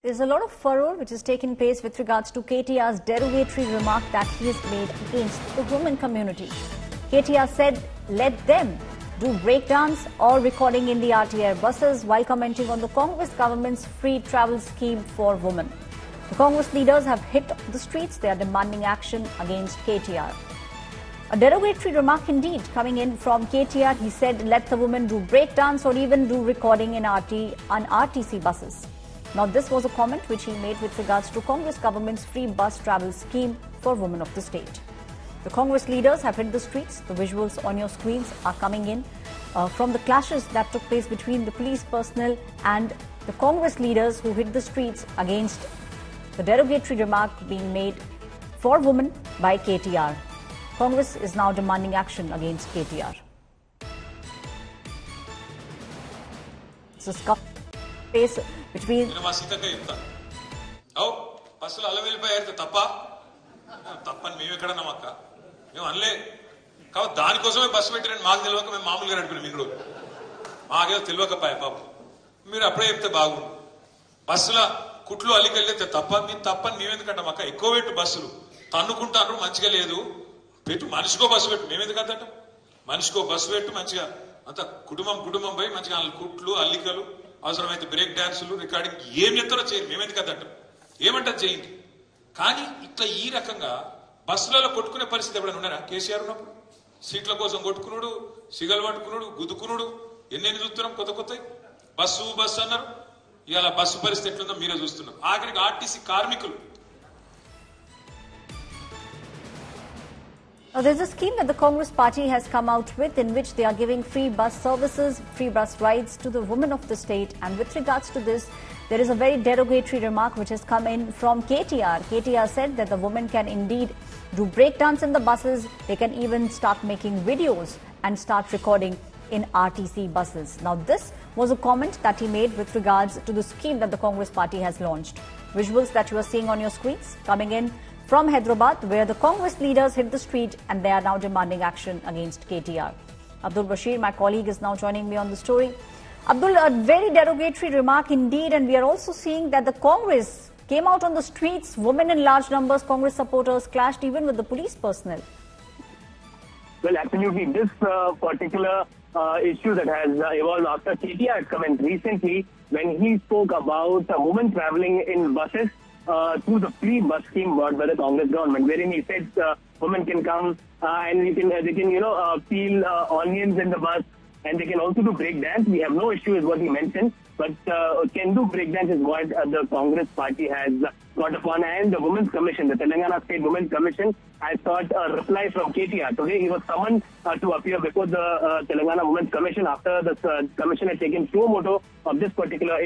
There's a lot of furor which is taking place with regards to KTR's derogatory remark that he has made against the women community. KTR said, let them do breakdance or recording in the RTR buses while commenting on the Congress government's free travel scheme for women. The Congress leaders have hit the streets. They are demanding action against KTR. A derogatory remark indeed coming in from KTR. He said, let the women do breakdance or even do recording in RTC buses. Now, this was a comment which he made with regards to Congress government's free bus travel scheme for women of the state. The Congress leaders have hit the streets. The visuals on your screens are coming in from the clashes that took place between the police personnel and the Congress leaders who hit the streets against the derogatory remark being made for women by KTR. Congress is now demanding action against KTR. It's a scuff space between. దానికోసమే bus పెట్టిరని మాకు తెలియక మేము మామూలుగా నడిపినాం ఇన్ని రోజులు మాకేదో తెలియకపాయ పాపం మీరు అప్పుడే చెప్తే బాగుండు బస్సుల కుట్లు అల్లికెళ్ళితే తప్ప మేము తప్పని మేమెందుకంటాం అక్క ఎక్కువ పెట్టు బస్సులు తన్నుకుంటారు మంచిగా లేదు పెట్టు మనిషికో బస్సు పెట్టు మేమెందుకు అంటాం మనిషికో బస్సు పెట్టు మంచిగా అంత కుటుంబం పోయి మంచిగా కుట్లు అల్లికలు అవసరమైతే బ్రేక్ డాన్సులు రికార్డింగ్ ఏం ఎంతలో చేయండి మేమెందుకు అంటాం ఏమంటారు చేయండి కానీ ఇట్లా ఈ రకంగా బస్సులలో కొట్టుకునే పరిస్థితి ఎప్పుడైనా ఉన్నారా కేసీఆర్ ఉన్నప్పుడు సీట్ల కోసం కొట్టుకున్నాడు సిగలు పట్టుకున్నాడు గుద్దుకున్నాడు ఎన్నెన్ని చూస్తున్నాం కొత్త బస్సు అన్నారు ఇవాళ బస్సు పరిస్థితి ఎట్లుందో మీరే చూస్తున్నాం ఆఖరికి ఆర్టీసీ కార్మికులు. Now, there's a scheme that the Congress party has come out with in which they are giving free bus services, free bus rides to the women of the state. And with regards to this, there is a very derogatory remark which has come in from KTR. KTR said that the women can indeed do breakdance in the buses. They can even start making videos and start recording in RTC buses. Now, this was a comment that he made with regards to the scheme that the Congress party has launched. Visuals that you are seeing on your screens coming in from Hyderabad, where the Congress leaders hit the street and they are now demanding action against KTR. Abdul Bashir, my colleague, is now joining me on the story. Abdul, a very derogatory remark indeed, and we are also seeing that the Congress came out on the streets. Women in large numbers, Congress supporters clashed even with the police personnel. Well, absolutely. This particular issue that has evolved after KTR comment recently when he spoke about women traveling in buses through the free bus scheme brought by the Congress government, wherein he said women can come and they can peel onions in the bus, and they can also do break dance. We have no issue is what he mentioned, but can do break dance is what the Congress party has got upon. And the Women's Commission, the Telangana State Women's Commission, has sought a reply from KTR. Today he was summoned to appear before the Telangana Women's Commission after the commission had taken suo moto of this particular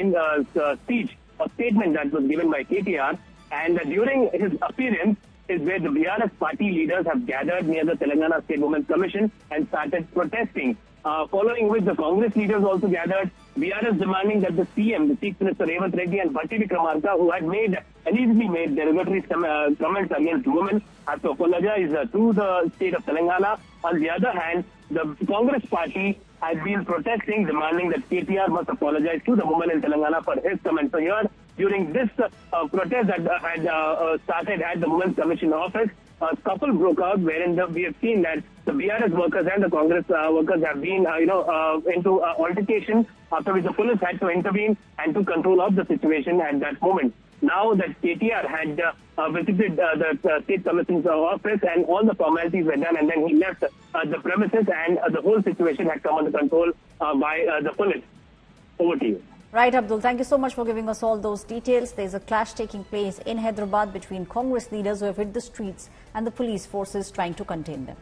speech or statement that was given by KTR. And during his appearance is where the BRS party leaders have gathered near the Telangana State Women's Commission and started protesting. Following which the Congress leaders also gathered, BRS demanding that the CM, the Chief Minister Revanth Reddy and Bhatti Vikramarka, who had allegedly made derogatory comments against women, have to apologize to the state of Telangana. On the other hand, the Congress party has been protesting, demanding that KTR must apologize to the women in Telangana for his comments. So here, during this protest that had started at the Women's Commission office, a scuffle broke out wherein we have seen that the BRS workers and the Congress workers have been, into altercation, after which the police had to intervene and took control of the situation at that moment. Now that KTR had visited the State Commission's office and all the formalities were done, and then he left the premises, and the whole situation had come under control by the police. Over to you. Right, Abdul. Thank you so much for giving us all those details. There's a clash taking place in Hyderabad between Congress leaders who have hit the streets and the police forces trying to contain them.